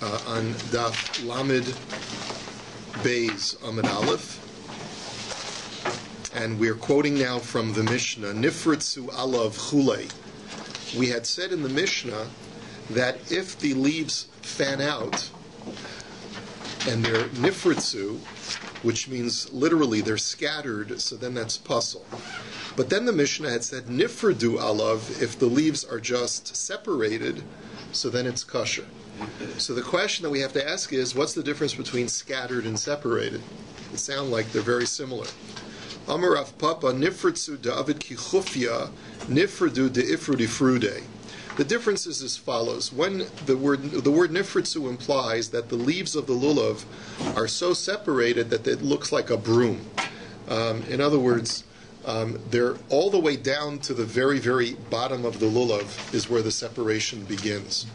on DAF Lamed Beis Amud Aleph, and we're quoting now from the Mishnah, Nifritzu Alav Chulei. We had said in the Mishnah that if the leaves fan out and they're nifritzu, which means literally they're scattered, so then that's puzzle. But then the Mishnah had said nifridu alav, if the leaves are just separated, so then it's kosher. So the question that we have to ask is, what's the difference between scattered and separated? It sounds like they're very similar. Amar Rav Papa nifritzu David ki chufya nifridu de ifrudi frude. The difference is as follows. When the word nifritzu implies that the leaves of the lulav are so separated that it looks like a broom. In other words, they're all the way down to the very, very bottom of the lulav is where the separation begins.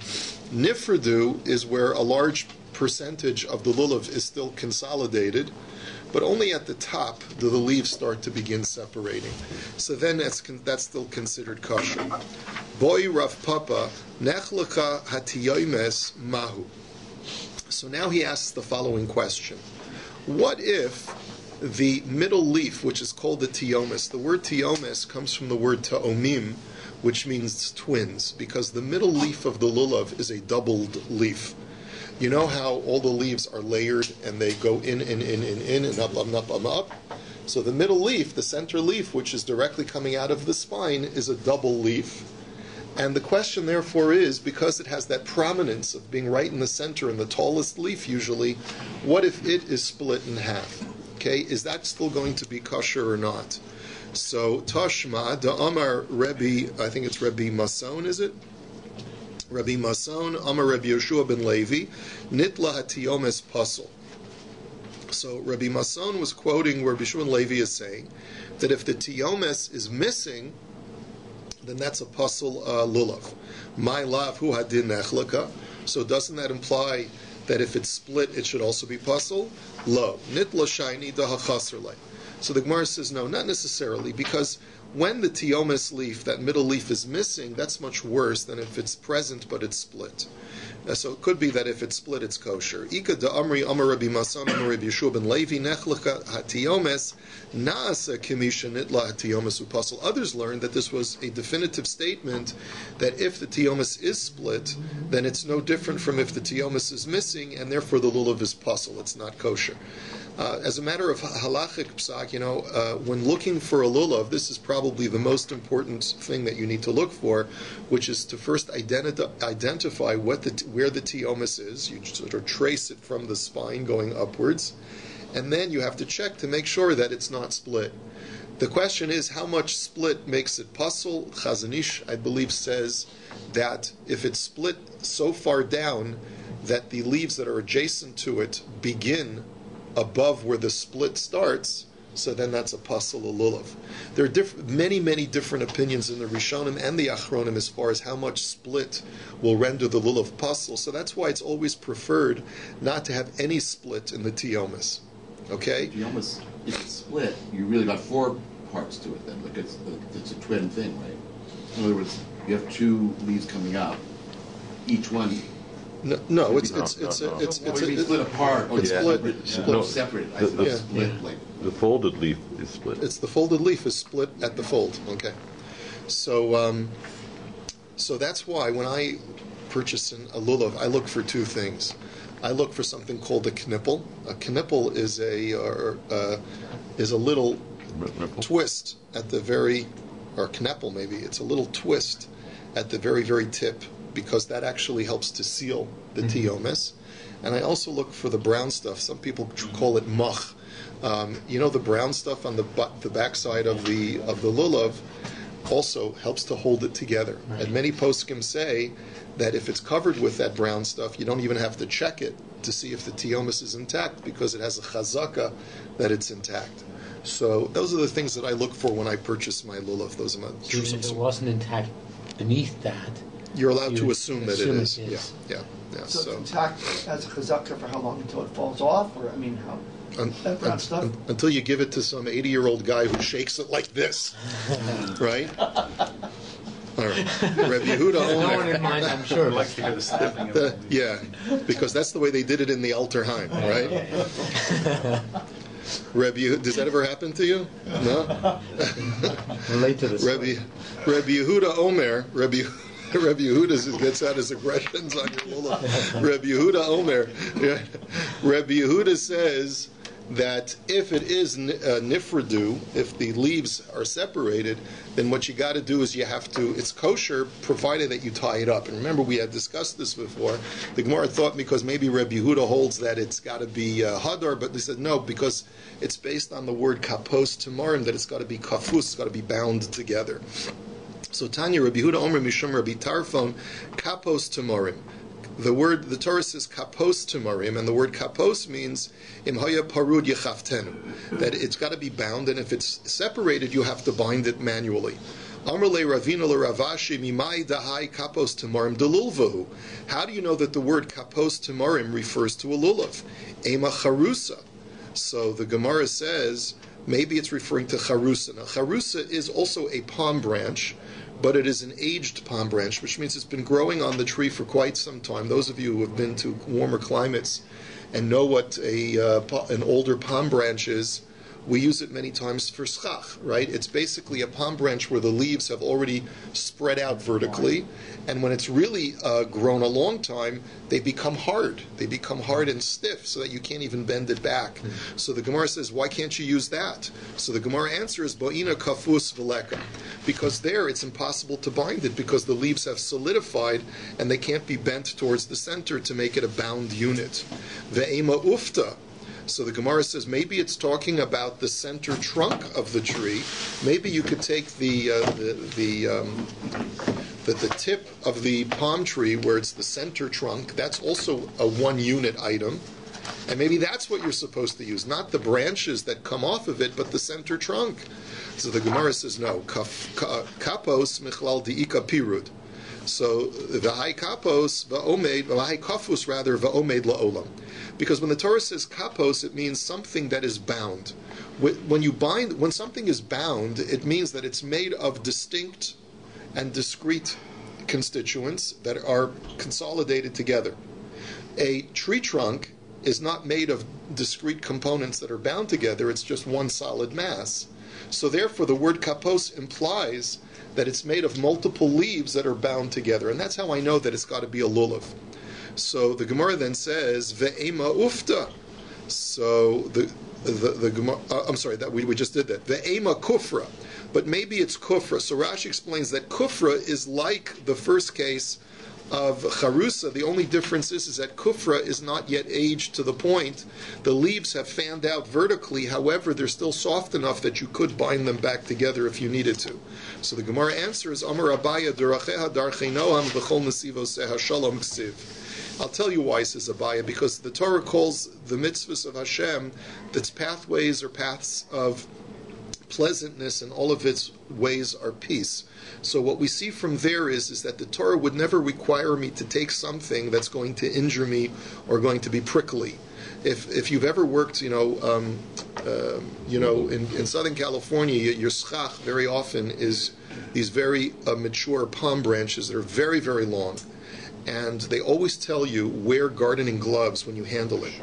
Nifridu is where a large percentage of the lulav is still consolidated, but only at the top do the leaves start to begin separating. So then that's still considered kosher. Boy Rav Papa, nechleka hatiyomes mahu. So now he asks the following question. What if the middle leaf, which is called the tiomes, the word tiomes comes from the word ta'omim, which means twins, because the middle leaf of the lulav is a doubled leaf. You know how all the leaves are layered and they go in and up. So the middle leaf, the center leaf, which is directly coming out of the spine, is a double leaf. And the question therefore is, because it has that prominence of being right in the center and the tallest leaf usually, what if it is split in half? Okay, is that still going to be kosher or not? So Tashma, da Amar Rabbi, I think it's Rabbi Mason, is it? Rabbi Mason, Amar Rabbi Yeshua ben Levi, Nitla hatiyomes pasol. So Rabbi Mason was quoting where Rabbi Yeshua ben Levi is saying that if the tiomes is missing, then that's a pasol lulav. My lav hu hadin nechlaka. So doesn't that imply that if it's split, it should also be pasol? Lo. Nitla shayni da hachasr lei. So the Gemara says no, not necessarily, because when the tiomes leaf, that middle leaf, is missing, that's much worse than if it's present but it's split. So it could be that if it's split, it's kosher. Ika da amri amar Rabbi Masan amar Rabbi Yeshua ben Levi nechleka hatiomes naasa kimisha nitla hatiomes upasal. Others learned that this was a definitive statement that if the tiomes is split, then it's no different from if the tiomes is missing, and therefore the lulav is pasal. It's not kosher. As a matter of halachic psak, when looking for a lulav, this is probably the most important thing that you need to look for, which is to first identify where the tiomes is. You sort of trace it from the spine going upwards, and then you have to check to make sure that it's not split. The question is, how much split makes it pasal? Chazon Ish, I believe, says that if it's split so far down that the leaves that are adjacent to it begin above where the split starts, so then that's a pasal lulav. There are many different opinions in the Rishonim and the Achronim as far as how much split will render the lulav pasal. So that's why it's always preferred not to have any split in the tiomes. Okay? Tiomes, if it's split, you really got four parts to it then. Like it's a twin thing, right? In other words, you have two leaves coming out. Each one. No, it's split apart. It's split. Separated. The folded leaf is split. It's the folded leaf is split at the fold. Okay, so that's why when I purchase a lulav, I look for two things. I look for something called a knippel. A knippel is a little twist at the very, or kneppel maybe. It's a little twist at the very, very tip, because that actually helps to seal the tiomes. And I also look for the brown stuff. Some people call it mach. The brown stuff on the backside of the lulav also helps to hold it together. Right. And many poskim say that if it's covered with that brown stuff, you don't even have to check it to see if the tiomes is intact, because it has a chazaka that it's intact. So those are the things that I look for when I purchase my lulav. Those are my. If it wasn't intact beneath that, you're allowed to assume that it is. Yeah. So it's intact as a chazaka for how long until it falls off, or how? That brown stuff? Until you give it to some 80-year-old guy who shakes it like this, right? All right. Rabbi Yehuda No one Omer. in mind, I'm sure. I'd like to hear the snipping of it. Yeah, because that's the way they did it in the Alter Heim, right? Does that ever happen to you? No? Relate to this. Rabbi Yehuda Omer, Rabbi Yehuda gets out his aggressions on your mullah. Rabbi Yehuda Omer, yeah. Rabbi Yehuda says that if it is nifradu, if the leaves are separated, then what you got to do is it's kosher provided that you tie it up. And remember, we had discussed this before. The Gemara thought because maybe Rabbi Yehuda holds that it's got to be hadar, but they said no, because it's based on the word kapos tamarim, that it's got to be kafus, it's got to be bound together. So Tanya, Rabbi Yehuda Omer Mishum Rabbi Tarfon, kapos tamarim. The Torah says kapos tamarim, and the word kapos means im haya parud yechaftenu, that it's got to be bound, and if it's separated, you have to bind it manually. Amar le Ravina le Ravashi mimai dahai kapos tamarim delulvahu. How do you know that the word kapos tamarim refers to a lulav? Ema charusa. So the Gemara says maybe it's referring to charusa. Now charusa is also a palm branch, but it is an aged palm branch, which means it's been growing on the tree for quite some time. Those of you who have been to warmer climates and know what an older palm branch is, we use it many times for SUKKAH, right? It's basically a palm branch where the leaves have already spread out vertically, and when it's really grown a long time, they become hard. They become hard and stiff so that you can't even bend it back. So the Gemara says, why can't you use that? So the Gemara answer is, Bo'ina kafus v'leka. Because there it's impossible to bind it because the leaves have solidified and they can't be bent towards the center to make it a bound unit. Ve'ema ufta. So the Gemara says maybe it's talking about the center trunk of the tree. Maybe you could take the tip of the palm tree where it's the center trunk. That's also a one unit item. And maybe that's what you're supposed to use, not the branches that come off of it, but the center trunk. So the Gemara says no. Kapos michlal diika pirud. So v'hai kapos v'omed v'hai kafus rather v'omed la'olam. Because when the Torah says kapos, it means something that is bound. When something is bound, it means that it's made of distinct and discrete constituents that are consolidated together. A tree trunk is not made of discrete components that are bound together, it's just one solid mass. So therefore the word kapos implies that it's made of multiple leaves that are bound together. And that's how I know that it's got to be a lulav. So the Gemara then says, ve'ema ufta. So the Gemara, I'm sorry, that we just did that. Ve'ema kufra. But maybe it's kufra. So Rashi explains that kufra is like the first case of charusa. The only difference is that kufra is not yet aged to the point. The leaves have fanned out vertically, however, they're still soft enough that you could bind them back together if you needed to. So the Gemara answers, Amar Abaya deracheha darchei noam v'chol nesivoseha shalom ksiv. I'll tell you why, says Abaya, because the Torah calls the mitzvahs of Hashem, its pathways or paths of pleasantness, and all of its ways are peace. So what we see from there is that the Torah would never require me to take something that's going to injure me or going to be prickly. If you've ever worked, in Southern California, your SUKKAH very often is these very mature palm branches that are very, very long. And they always tell you wear gardening gloves when you handle it,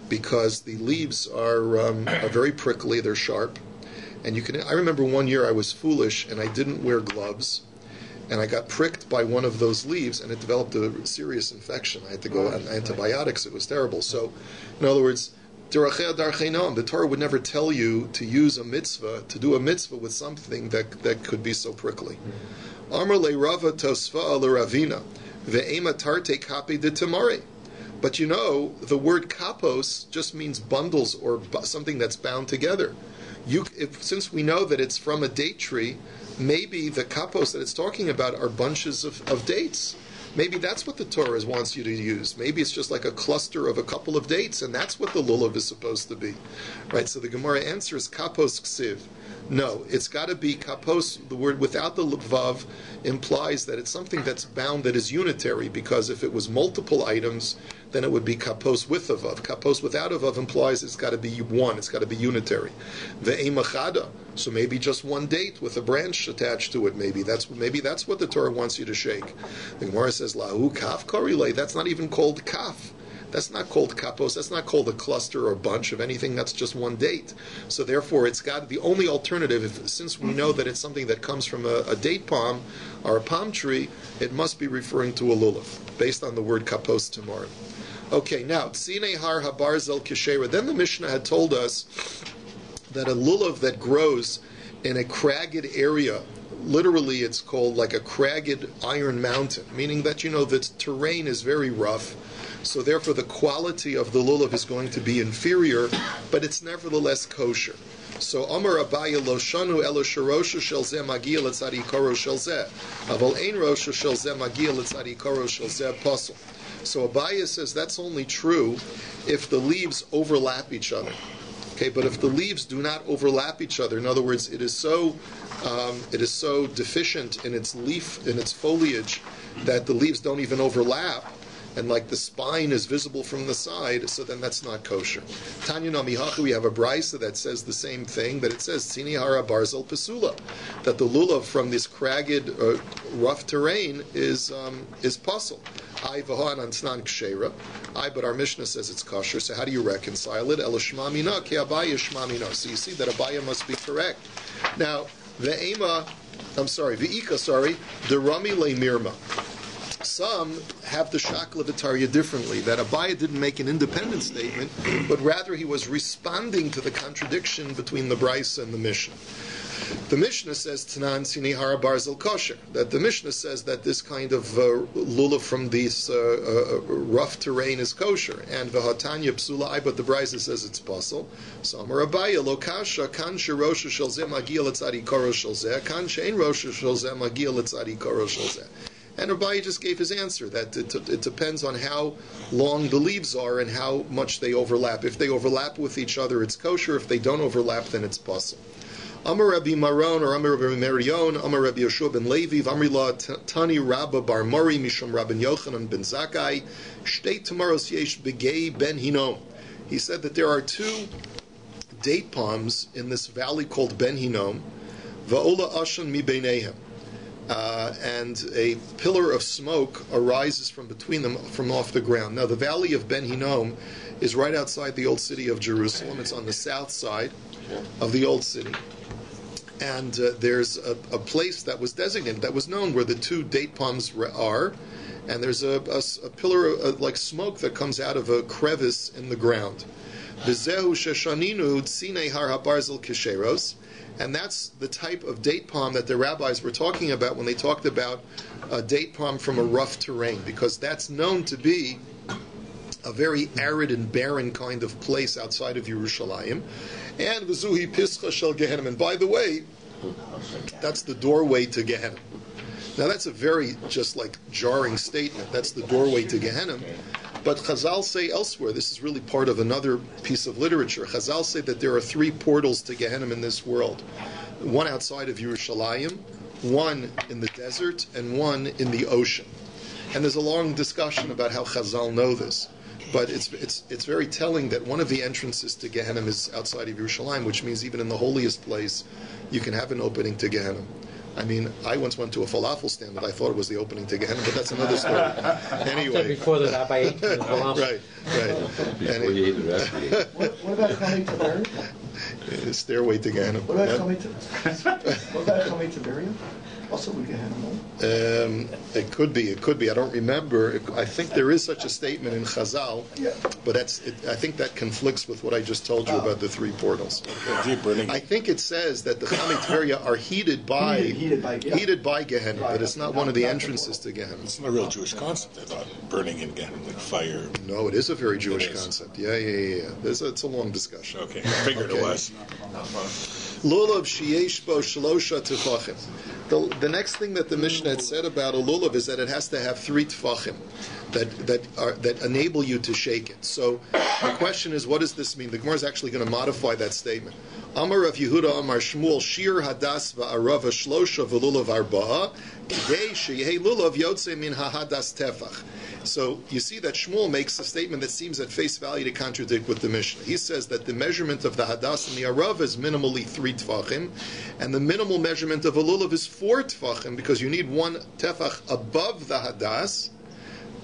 because the leaves are very prickly, they're sharp. And I remember one year I was foolish and I didn't wear gloves, and I got pricked by one of those leaves and it developed a serious infection. I had to go on antibiotics. It was terrible. So, in other words, the Torah would never tell you to use a mitzvah, to do a mitzvah with something that could be so prickly. Amar le Rava tosfa le Ravina ve'ema tarte kapi de tamare. But the word kapos just means bundles or something that's bound together. Since we know that it's from a date tree, maybe the kapos that it's talking about are bunches of dates. Maybe that's what the Torah wants you to use. Maybe it's just like a cluster of a couple of dates, and that's what the lulav is supposed to be. Right? So the Gemara answers kapos ksiv. No, it's got to be kapos. The word without the vav implies that it's something that's bound, that is unitary, because if it was multiple items, then it would be kapos with a vav. Kapos without a vav implies it's got to be one, it's got to be unitary. Ve'emachada, so maybe just one date with a branch attached to it, maybe that's what the Torah wants you to shake. The Gemara says, lahu kaf korile, that's not even called kaf. That's not called kapos. That's not called a cluster or bunch of anything. That's just one date. So therefore, it's got the only alternative. Since we know that it's something that comes from a date palm or a palm tree, it must be referring to a lulav based on the word kapos tomorrow. Okay, now tzine har habarzel kishera. Then the Mishnah had told us that a lulav that grows in a cragged area, literally it's called like a cragged iron mountain, meaning that the terrain is very rough. So therefore the quality of the lulav is going to be inferior, but it's nevertheless kosher. So Amar Abaye lo shanu elo sherosha shel zeh magia letzadi koro shel zeh, aval ein rosha shel zeh magia letzadi koro shel zeh pasel. So Abaye says that's only true if the leaves overlap each other. Okay, but if the leaves do not overlap each other, in other words, it is so deficient in its leaf, in its foliage, that the leaves don't even overlap, and like the spine is visible from the side, so then that's not kosher. Tanya Namihachu, we have a brisa that says the same thing, that it says Tzini hara barzel pesula, that the lulav from this cragged, rough terrain is pasul. But our Mishnah says it's kosher, so how do you reconcile it? So you see that Abaye must be correct. Now, the Rami le mirma. Some have the shakla v'tarya differently, that Abaye didn't make an independent statement, but rather he was responding to the contradiction between the brisa and the Mishnah. The Mishnah says Tanan Sini Hara Barzel Kosher, that the Mishnah says that this kind of lulav from this rough terrain is kosher, and V'hatanya Psula, but the brisa says it's pasul. So Amar Abaye Lo Kasha Kan Shirosha Shel Zeh Magia Letzadi Koro Shel Zeh Kan Shein Rosha Shel Zeh Magia Letzadi Koro Shel Zeh. And Rabbi just gave his answer, that it depends on how long the leaves are and how much they overlap. If they overlap with each other, it's kosher. If they don't overlap, then it's pasul. Amar Rabbi Maron or Amar Rabbi Marion, Amar Rabbi Yoshua ben Levi, Amrila Tani Rabba Bar Mori, Mishum Rabbi Yochanan ben Zakkai, Shtei Tamaros Yesh Begei ben Hinom. He said that there are two date palms in this valley called Ben Hinom, Va'ola Ashan mi Beinehem. And a pillar of smoke arises from between them, from off the ground. Now, the valley of Ben Hinnom is right outside the old city of Jerusalem. It's on the south side of the old city. And there's a place that was designated, that was known, where the two date palms are. And there's a pillar of like smoke that comes out of a crevice in the ground. V'zehu sheshaninu tzine har habarzel kisheros. And that's the type of date palm that the rabbis were talking about when they talked about a date palm from a rough terrain, because that's known to be a very arid and barren kind of place outside of Yerushalayim. And v'zuhi pischa shel Gehenna. And by the way, that's the doorway to Gehenna. Now that's a very just like jarring statement. That's the doorway to Gehenna. But Chazal say elsewhere, this is really part of another piece of literature, Chazal say that there are three portals to Gehenna in this world. One outside of Yerushalayim, one in the desert, and one in the ocean. And there's a long discussion about how Chazal know this. But it's very telling that one of the entrances to Gehenna is outside of Yerushalayim, which means even in the holiest place, you can have an opening to Gehenna. I mean, I once went to a falafel stand, but I thought it was the opening to Gehenna, but that's another story. Anyway. Before the Rabbi ate the falafel. Right. Before you ate the rest of it. What about coming to Miriam? Stairway to Gehenna. What about coming to Miriam? Also we Gehenna, no? It could be. I don't remember. I think there is such a statement in Chazal, but I think that conflicts with what I just told you about the three portals. I think it says that the Chamei Tveria are heated by Gehenna, but it's not one of the entrances to Gehenna. It's not a real Jewish concept, I thought, burning in Gehenna, like fire. No, it is a very Jewish concept. Yeah. It's a long discussion. Okay, I figured it was. Lulav sheyesh bo shlosha tefachim. The next thing that the Mishnah had said about a lulav is that it has to have 3 tefachim that enable you to shake it. So the question is, what does this mean? The Gemara is actually going to modify that statement. Amar Rav Yehuda Amar Shmuel Shir Hadas Va'arava Shlosha V'lulav Arba'a K'dei Sheyehei Lulav Yotze Min HaHadas Tefach. So you see that Shmuel makes a statement that seems at face value to contradict with the Mishnah. He says that the measurement of the Hadas and the Arav is minimally 3 tefachim, and the minimal measurement of a lulav is 4 tefachim, because you need 1 tefach above the Hadas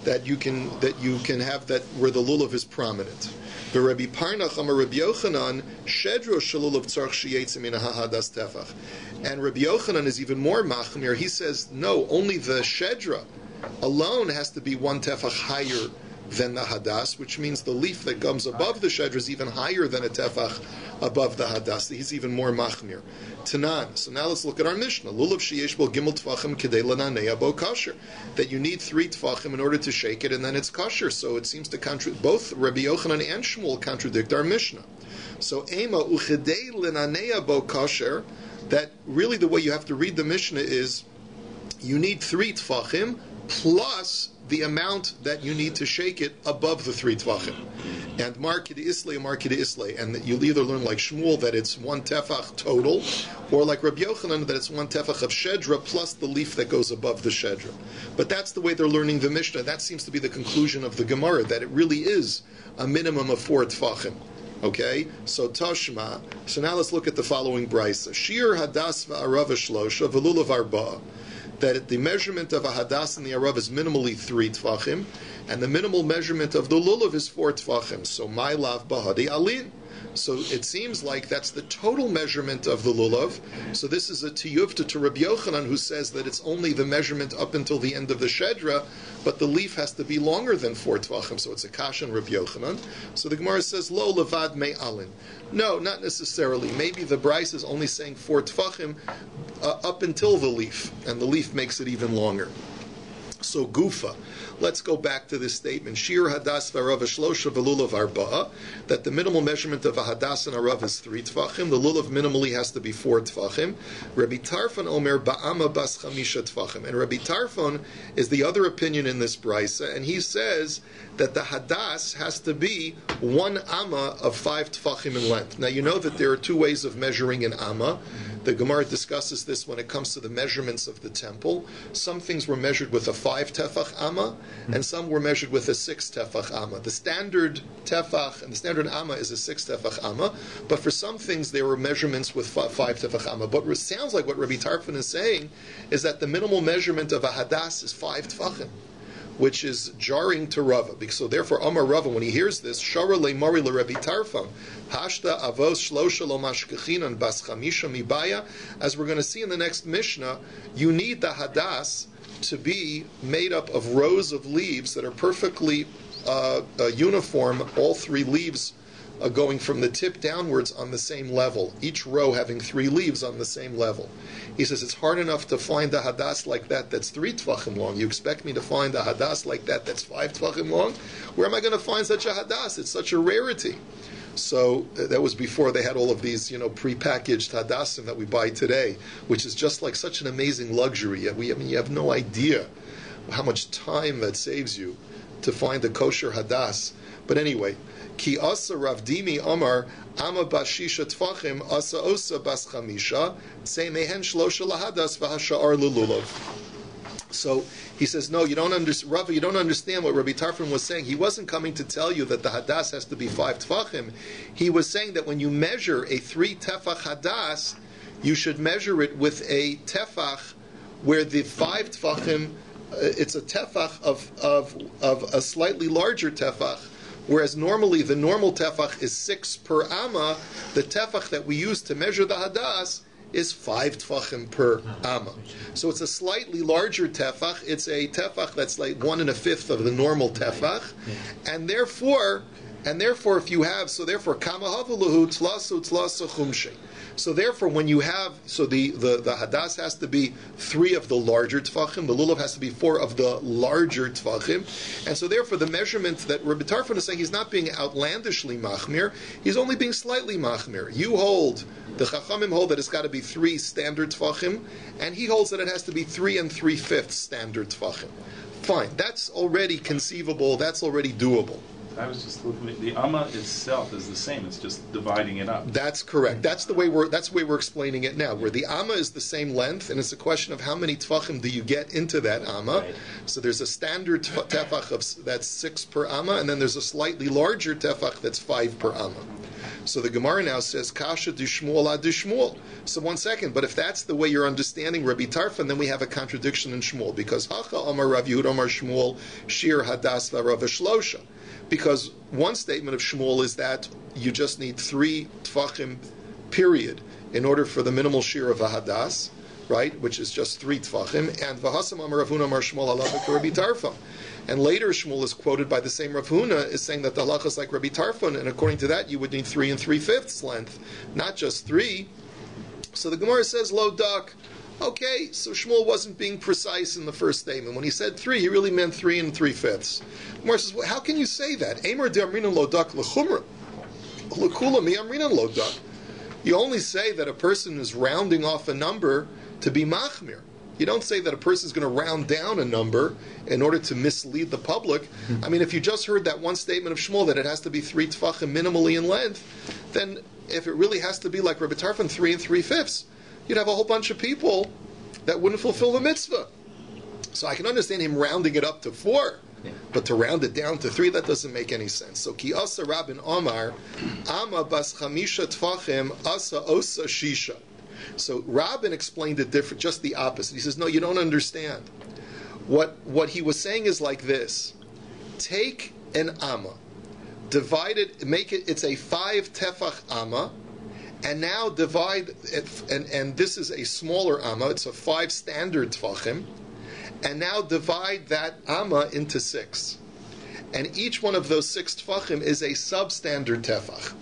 that you can have that where the lulav is prominent. The Rabbi Parnach Amar Rabbi Yochanan Shedro Shalulav Tzarch Sheyetzim Min HaHadas Tefach, and Rabbi Yochanan is even more machmir. He says no, only the Shedra alone has to be 1 tefach higher than the hadas, which means the leaf that comes above the shedra is even higher than a tefach above the hadas. He's even more machmir. Tanan. So now let's look at our Mishnah. Lulav sheyesh bo gimel tefachim kedei lananei bo kasher. That you need 3 tefachim in order to shake it, and then it's kasher. So it seems to contradict. Both Rabbi Yochanan and Shmuel contradict our Mishnah. So ema uchedei lananei bo kasher. That really the way you have to read the Mishnah is you need 3 tefachim plus the amount that you need to shake it above the 3 tvachim. And markid islay, and you'll either learn like Shmuel that it's 1 tefach total, or like Rabbi Yochanan that it's 1 tefach of shedra plus the leaf that goes above the shedra. But that's the way they're learning the Mishnah. That seems to be the conclusion of the Gemara, that it really is a minimum of 4 tvachim. Okay, so Tashma. So now let's look at the following brisa. Shir hadas va'arav shlosha v'lulav arba'a. That the measurement of a hadas and the arav is minimally 3 tefachim, and the minimal measurement of the lulav is 4 tefachim. So my lav bahadi alin. So it seems like that's the total measurement of the lulav. So this is a tiyuvta to Rabbi Yochanan, who says that it's only the measurement up until the end of the shedra, but the leaf has to be longer than 4 tvachim. So it's a kasha in Rabbi Yochanan. So the Gemara says lo levad me alin. No, not necessarily. Maybe the Bryce is only saying 4 tvachim up until the leaf, and the leaf makes it even longer. So gufa. Let's go back to this statement. Shir hadas v'arav shlosha v'lulav arba'a. That the minimal measurement of a hadas and arav is 3 tefachim. The lulav minimally has to be 4 tefachim. Rabbi Tarfon omer ba'ama bas chamisha tefachim. And Rabbi Tarfon is the other opinion in this brisa, and he says that the hadas has to be 1 amma of 5 tefachim in length. Now you know that there are 2 ways of measuring an amma. The Gemara discusses this when it comes to the measurements of the temple. Some things were measured with a 5 tefach amma, and some were measured with a 6 tefach amma. The standard tefach and the standard amma is a 6 tefach amma, but for some things there were measurements with 5 tefach amma. But it sounds like what Rabbi Tarfon is saying is that the minimal measurement of a hadas is 5 tefachim, which is jarring to Rava. So therefore, Amar Rava, when he hears this, Shara le'mari le'Rebbi Tarfon, Hashta avos shlosha lo mashkechinan bas chamisha mibaya. As we're going to see in the next Mishnah, you need the hadas to be made up of rows of leaves that are perfectly uniform, all 3 leaves going from the tip downwards on the same level, each row having 3 leaves on the same level. He says it's hard enough to find a hadas like that that's 3 tvachim long. You expect me to find a hadas like that that's 5 tvachim long? Where am I going to find such a hadas? It's such a rarity. So that was before they had all of these, prepackaged hadasim that we buy today, which is just like such an amazing luxury. You have no idea how much time that saves you to find a kosher hadas. But anyway, Ki asa Ravdimi Amar Ama Bashisha Tfachim Asa Osa Bas Chamisha Say Mehen Shlosha Lahadas V'Hasha'ar Lululav. So he says, no, you don't understand, Rabbi, you don't understand what Rabbi Tarfon was saying. He wasn't coming to tell you that the hadas has to be 5 tefachim. He was saying that when you measure a 3 tefach hadas, you should measure it with a tefach where the 5 tefachim, it's a tefach of a slightly larger tefach. Whereas normally the normal tefach is 6 per amma, the tefach that we use to measure the hadas is 5 tefachim per amma. So it's a slightly larger tefach. It's a tefach that's like 1 1/5 of the normal tefach, and therefore if you have, so therefore kamahavulahu tlasu chumshe. So therefore, when you have, so the hadas has to be 3 of the larger tefachim, the lulav has to be 4 of the larger tefachim, and so therefore the measurement that Rabbi Tarfon is saying, he's not being outlandishly machmir, he's only being slightly machmir. You hold, the Chachamim hold that it's got to be 3 standard tefachim, and he holds that it has to be 3 3/5 standard tefachim. Fine, that's already conceivable, that's already doable. I was just looking at the amma itself is the same. It's just dividing it up. That's correct. That's the way we're explaining it now. Where the amma is the same length, and it's a question of how many tefachim do you get into that amma. Right. So there's a standard tefach that's 6 per amma, and then there's a slightly larger tefach that's 5 per amma. So the Gemara now says kasha dishmuel ad dishmuel. So one second, but if that's the way you're understanding Rabbi Tarfon, then we have a contradiction in Shmuel, because Hacha Amar Rav Yehuda Amar Shmuel Shir Hadas V'Rav Shlosha. Because one statement of Shmuel is that you just need 3 tfachim, period, in order for the minimal shir of a hadas, right, which is just 3 tfachim, and V'Hasam Amar Rav Huna Amar Shmuel Halacha Rabbi Tarfon. And later Shmuel is quoted by the same Rav Huna is saying that the halacha is like Rabbi Tarfon, and according to that you would need 3 3/5 length, not just 3. So the Gemara says, lo dak. Okay, so Shmuel wasn't being precise in the first statement. When he said 3, he really meant 3 3/5. Gemara says, well, how can you say that? Eimer de amrinan lo dak l'chumra. L'kula mi amrinan lo dak. You only say that a person is rounding off a number to be machmir. You don't say that a person is going to round down a number in order to mislead the public. I mean, if you just heard that one statement of Shmuel that it has to be 3 tefachim minimally in length, then if it really has to be like Rabbi Tarfon 3 3/5, you'd have a whole bunch of people that wouldn't fulfill the mitzvah. So I can understand him rounding it up to 4, but to round it down to 3, that doesn't make any sense. So ki asa Rabin Omar, ama bas chamisha tfachim asa osa shisha. So Rabin explained it different, just the opposite. He says, no, you don't understand. What he was saying is like this. Take an amma, divide it, make it, it's a 5 tefach amma, and now divide it, and this is a smaller amma, it's a 5 standard tefachim, and now divide that amma into 6. And each one of those 6 tefachim is a substandard tefach.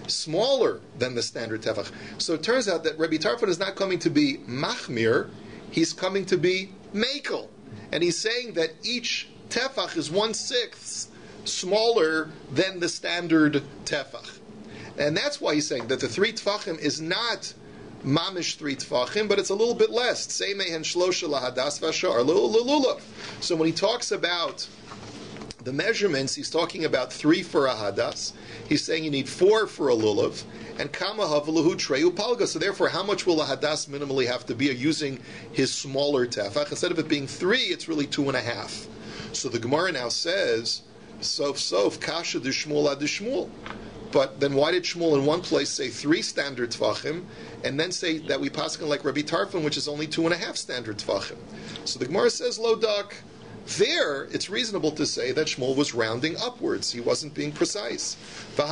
Smaller than the standard tefach. So it turns out that Rabbi Tarfon is not coming to be machmir, he's coming to be mekel. And he's saying that each tefach is 1/6 smaller than the standard tefach. And that's why he's saying that the 3 tefachim is not mamish 3 tefachim, but it's a little bit less. Seimehen shlosha lahadas v'ashar lulav. So when he talks about the measurements, he's talking about 3 for a hadas. He's saying you need 4 for a lulav, and kama havalahu treyu palga. So therefore, how much will a hadas minimally have to be using his smaller tefach? Instead of it being 3, it's really 2.5. So the Gemara now says, sof kasha d'shmuel ad d'shmuel. But then why did Shmuel in one place say 3 standard tefachim, and then say that we paskin like Rabbi Tarfon, which is only 2.5 standard tefachim? So the Gemara says, lo dak. There, it's reasonable to say that Shmuel was rounding upwards. He wasn't being precise. And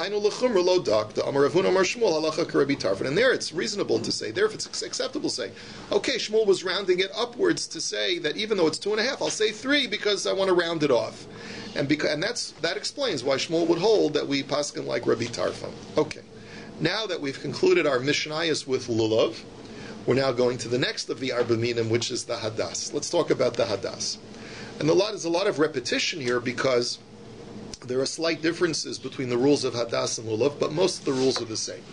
there, it's reasonable to say, there, if it's acceptable to say, okay, Shmuel was rounding it upwards to say that even though it's 2.5, I'll say 3 because I want to round it off. And that explains why Shmuel would hold that we paskin like Rabbi Tarfon. Okay. Now that we've concluded our Mishnayos with Lulav, we're now going to the next of the Arba Minim, which is the Hadas. Let's talk about the Hadas. And there's a lot of repetition here because there are slight differences between the rules of Hadas and Lulav, but most of the rules are the same.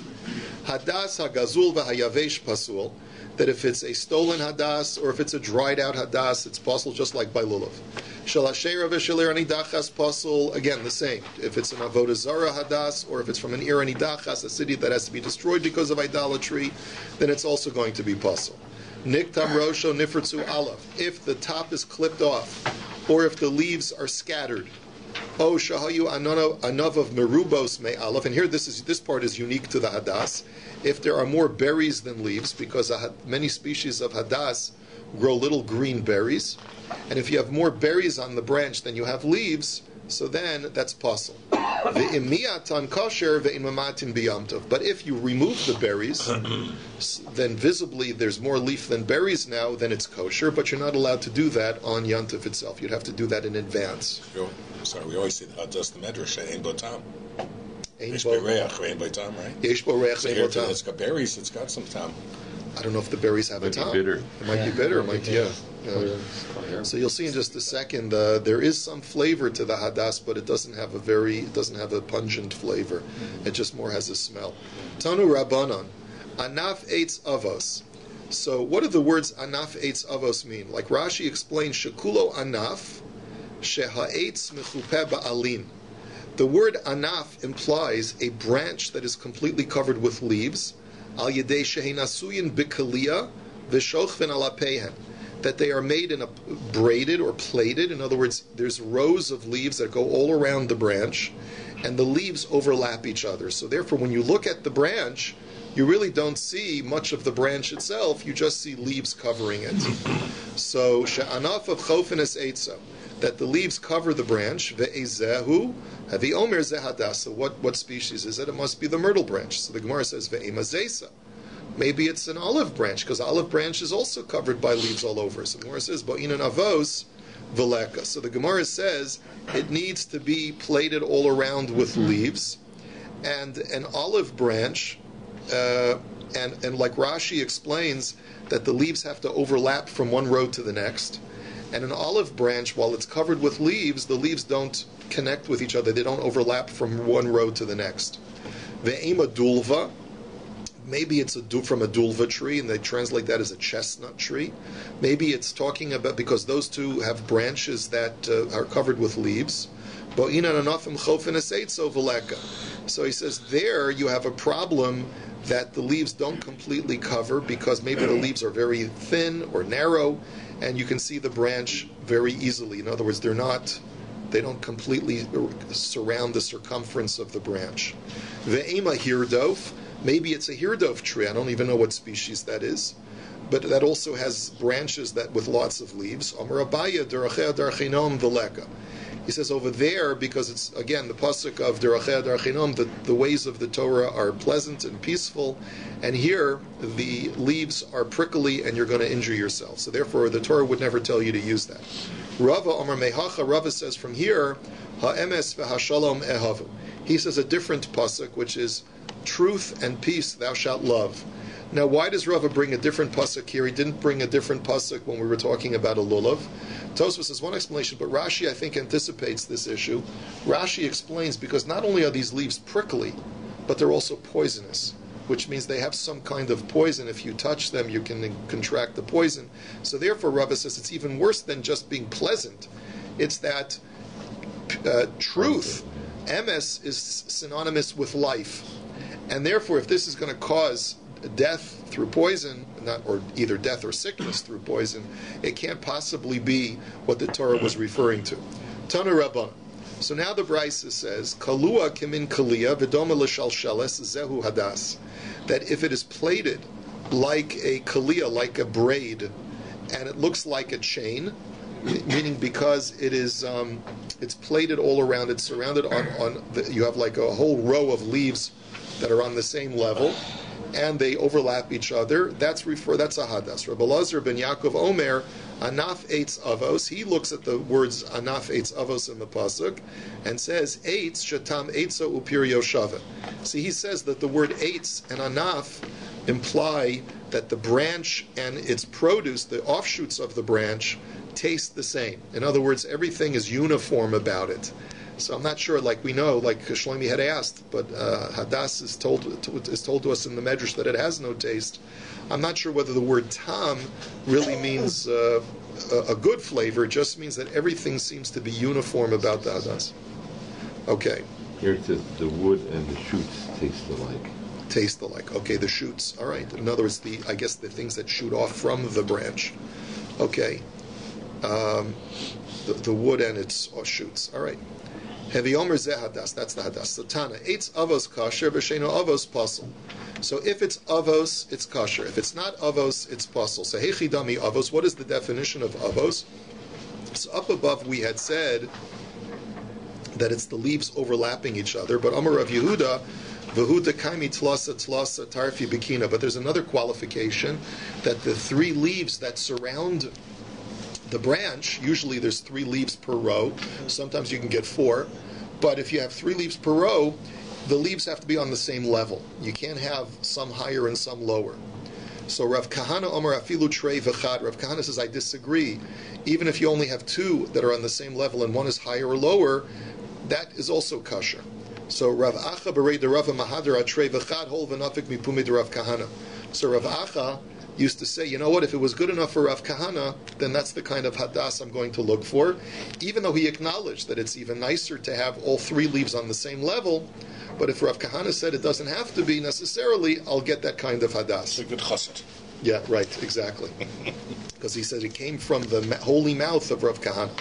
Hadas hagazul v'hayavesh pasul, that if it's a stolen Hadas or if it's a dried out Hadas, it's pasul just like by Lulav. Shalashera v'shalir anidachas pasul, again the same. If it's an avodah zara Hadas or if it's from an ir anidachas, a city that has to be destroyed because of idolatry, then it's also going to be pasul. Niktam rosho nifritzu alav. If the top is clipped off, or if the leaves are scattered. Oh shahayu anav of merubos me alav. And here this part is unique to the hadas. If there are more berries than leaves, because many species of hadas grow little green berries, and if you have more berries on the branch than you have leaves, so then that's pasul. But if you remove the berries, then visibly there's more leaf than berries now, then it's kosher, but you're not allowed to do that on Yantif itself. You'd have to do that in advance. Sorry, we always say just the medrash, Ein Botam. Yesh bo reach, Ein Botam, right? Yesh bo reach, Ein Botam. It's got berries, it's got some tam. I don't know if the berries have a tam. It might be bitter. It might, yeah. So you'll see in just a second. There is some flavor to the hadas, but it doesn't have a pungent flavor. It just more has a smell. Tanu Rabbanon, anaf eitz avos. So what do the words anaf eitz avos mean? Like Rashi explains, shekulo anaf shehaetz mechupeh ba'alin. The word anaf implies a branch that is completely covered with leaves, al yedei shehin asuyin b'kalia v'shochven ala pehen, that they are made in a braided or plaited. In other words, there's rows of leaves that go all around the branch, and the leaves overlap each other. So therefore, when you look at the branch, you really don't see much of the branch itself, you just see leaves covering it. So, she'anaf of chofenes eitza, that the leaves cover the branch, ve'ezehu, havi omer zehadas. So what species is it? It must be the myrtle branch. So the Gemara says, ve'emazesa. Maybe it's an olive branch, because olive branch is also covered by leaves all over. So the Gemara says, Bo'inan avos veleka. So the Gemara says it needs to be plaited all around with leaves, and an olive branch, and like Rashi explains, that the leaves have to overlap from one row to the next. And an olive branch, while it's covered with leaves, the leaves don't connect with each other. They don't overlap from one row to the next. Ve'ema dulva. Maybe it's from a dulva tree, and they translate that as a chestnut tree. Maybe it's talking about, because those two have branches that are covered with leaves. So he says there you have a problem that the leaves don't completely cover, because maybe the leaves are very thin or narrow, and you can see the branch very easily. In other words, they don't completely surround the circumference of the branch. Ve'ema hirdof. Maybe it's a hirdof tree. I don't even know what species that is, but that also has branches that with lots of leaves. Amar Abaya derachea darchinom veleka. He says over there, because it's again the pasuk of derachea darchinom, the ways of the Torah are pleasant and peaceful, and here the leaves are prickly and you're going to injure yourself. So therefore, the Torah would never tell you to use that. Rava Amar Mehacha. Rava says from here, ha'emes v'hashalom ehavu. He says a different pasuk, which is truth and peace thou shalt love. Now, why does Rava bring a different pasuk here? He didn't bring a different pasuk when we were talking about a lulav. Tosfos has one explanation, but Rashi, I think, anticipates this issue. Rashi explains, because not only are these leaves prickly, but they're also poisonous, which means they have some kind of poison. If you touch them, you can contract the poison. So therefore, Rava says it's even worse than just being pleasant. It's that truth, emes, is synonymous with life. And therefore, if this is going to cause death through poison, or either death or sickness through poison, it can't possibly be what the Torah was referring to. Tana Rabban. So now the Brisa says, Kalua kimin kalia v'doma l'shalsheles zehu hadas. That if it is plaited like a kalia, like a braid, and it looks like a chain, meaning because it is, it's plaited all around, it's surrounded you have like a whole row of leaves that are on the same level, and they overlap each other. That's a hadas. Rabbi Lazar ben Yaakov Omer, anaf eitz avos. He looks at the words anaf eitz avos in the pasuk and says eitz shatam eitzo upir yoshava. See, he says that the word eitz and anaf imply that the branch and its produce, the offshoots of the branch, taste the same. In other words, everything is uniform about it. So I'm not sure, like we know, like Shlomi had asked, but hadas is told to us in the Medrash that it has no taste. I'm not sure whether the word tam really means a good flavor. It just means that everything seems to be uniform about the hadas. Okay. Here it says the wood and the shoots taste alike. Taste alike. Okay, the shoots. All right. In other words, I guess the things that shoot off from the branch. Okay. The wood and its shoots. All right. Hevi omer zeh hadas, that's the hadas. So Tana, eitz avos kasher, v'sheino avos pasel. So if it's avos, it's kasher. If it's not avos, it's pasel. So hechi dami avos, what is the definition of avos? So up above we had said that it's the leaves overlapping each other, but Amar Rav Yehuda, v'huda kaimi tlasa tarfi bikina. But there's another qualification, that the three leaves that surround the branch, usually there's 3 leaves per row. Sometimes you can get 4. But if you have 3 leaves per row, the leaves have to be on the same level. You can't have some higher and some lower. So Rav Kahana Omer Afilu Trei V'chad. Rav Kahana says, I disagree. Even if you only have 2 that are on the same level and one is higher or lower, that is also kosher. So Rav Acha Berei de Rav Mahadar Trei V'chad Hol V'nafik Mipumid Rav Kahana. So Rav Acha, used to say, you know what, if it was good enough for Rav Kahana, then that's the kind of hadas I'm going to look for, even though he acknowledged that it's even nicer to have all three leaves on the same level. But if Rav Kahana said it doesn't have to be necessarily, I'll get that kind of hadas. It's a good chassid. Yeah, right, exactly. Because he said it came from the holy mouth of Rav Kahana.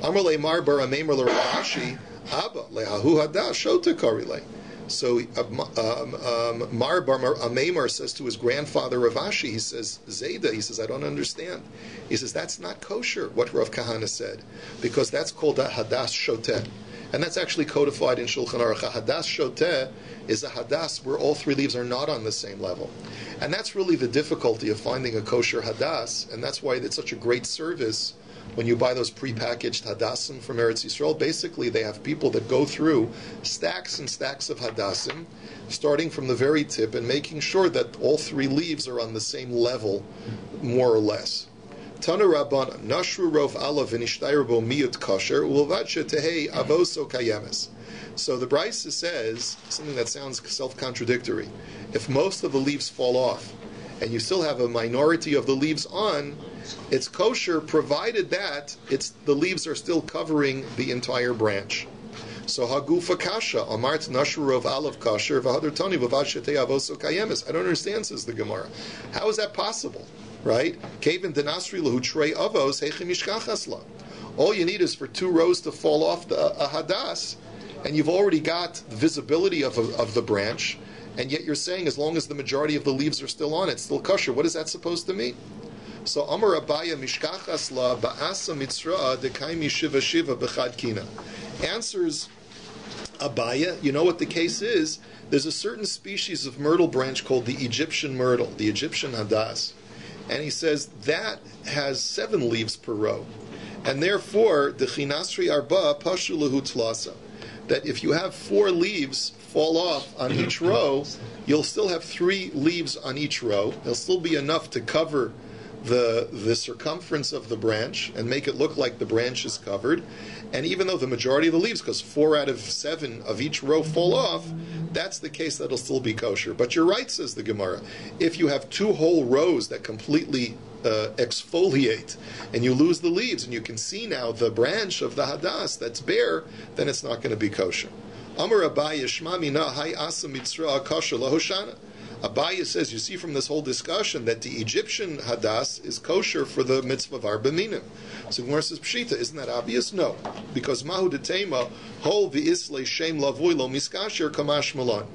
Amar le mar bar amemer le Rashi, Abba lehahu hadas shota karile. So Mar bar Amemar says to his grandfather Rav Ashi, he says, Zayda, he says, I don't understand. He says, that's not kosher, what Rav Kahana said, because that's called a hadas shoteh. And that's actually codified in Shulchan Aruch. A hadas shoteh is a hadas where all three leaves are not on the same level. And that's really the difficulty of finding a kosher hadas, and that's why it's such a great service when you buy those prepackaged hadassim from Eretz Yisrael. Basically, they have people that go through stacks and stacks of hadassim, starting from the very tip and making sure that all three leaves are on the same level, more or less. Tana Rabban Nashru Rov Alav V'nishtayr Bo Miyut Kosher U'Levad Shetehei Avoso Kayemes. So the Brisa says something that sounds self-contradictory. If most of the leaves fall off, and you still have a minority of the leaves on, it's kosher provided that the leaves are still covering the entire branch. So hagufa kasha amart nashru of alav kosher v'hadar tani v'vad shetei avoso kayemes. I don't understand, says the Gemara. How is that possible? Right? Kevin denasri lahu trei avos heichim yishkachas la. All you need is for 2 rows to fall off a hadas, and you've already got the visibility of the branch. And yet you're saying as long as the majority of the leaves are still on, it's still kosher. What is that supposed to mean? So Amar Abaya Mishkachas La Ba'asa Mitzra Dekaimi Shiva Shiva B'chad Kina. Answers Abaya, you know what the case is? There's a certain species of myrtle branch called the Egyptian myrtle, the Egyptian hadas. And he says that has 7 leaves per row. And therefore, the Chinasri Arba Pashu Lahu Tlasa, that if you have 4 leaves fall off on each row, you'll still have 3 leaves on each row. There'll still be enough to cover the circumference of the branch and make it look like the branch is covered. And even though the majority of the leaves, because 4 out of 7 of each row fall off, that's the case that'll still be kosher. But you're right, says the Gemara. If you have 2 whole rows that completely exfoliate and you lose the leaves and you can see now the branch of the hadas that's bare, then it's not going to be kosher. Amar Abayya Shma Mina Hay Asa Mitzra Kosher Lahoshana. Abayya says, you see from this whole discussion that the Egyptian hadas is kosher for the mitzvah of Arba Minim. So Gemara says, Pshita, isn't that obvious? No. Because Mahu Detema, Hol V'Isle Shem Lavoy Lo Miskasher Kamash Malon.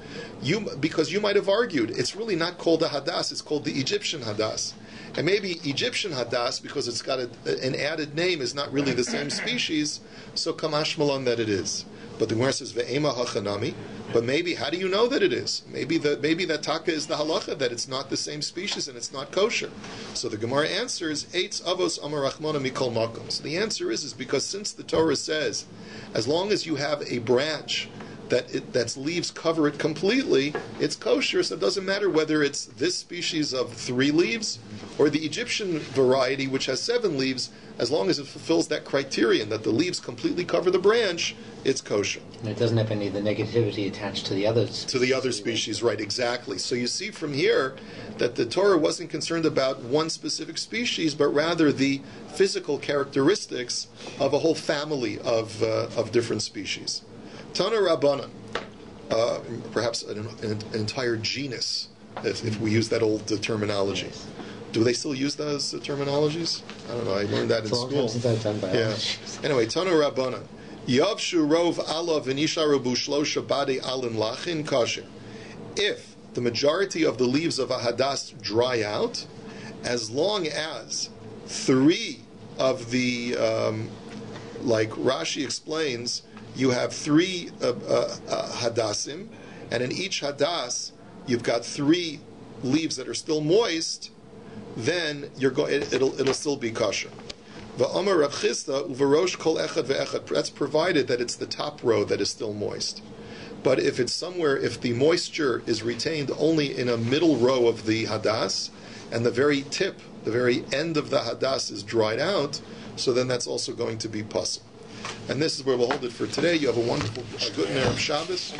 Because you might have argued, it's really not called a hadas, it's called the Egyptian hadas. And maybe Egyptian hadas, because it's got an added name, is not really the same species, so Kamash Malon that it is. But the Gemara says ve'ema hachanami. But maybe, how do you know that it is? Maybe that taka is the halacha that it's not the same species and it's not kosher. So the Gemara answers eitz avos amar rachmana mikol makom. So the answer is because since the Torah says, as long as you have a branch that's leaves cover it completely, it's kosher. So it doesn't matter whether it's this species of 3 leaves or the Egyptian variety which has 7 leaves. As long as it fulfills that criterion that the leaves completely cover the branch, it's kosher. And it doesn't have any of the negativity attached to the others. To the other species, right, exactly. So you see from here that the Torah wasn't concerned about one specific species, but rather the physical characteristics of a whole family of different species. Tana Rabbanan, perhaps an entire genus, if we use that old terminology. Yes. Do they still use those terminologies? I don't know. I learned that in school. It's a long time since I've done biology. Yeah. Anyway, Tana Rabbanan. Yavshu rov alav v'nisharu bushlosha badi alin lachin kasher. If the majority of the leaves of a hadas dry out, as long as 3 of the, like Rashi explains, you have 3 hadasim, and in each hadas you've got 3 leaves that are still moist, then it'll still be kosher. That's provided that it's the top row that is still moist. But if it's somewhere, if the moisture is retained only in a middle row of the hadas, and the very tip, the very end of the hadas is dried out, so then that's also going to be possible. And this is where we'll hold it for today. You have a wonderful, good Erev Shabbos.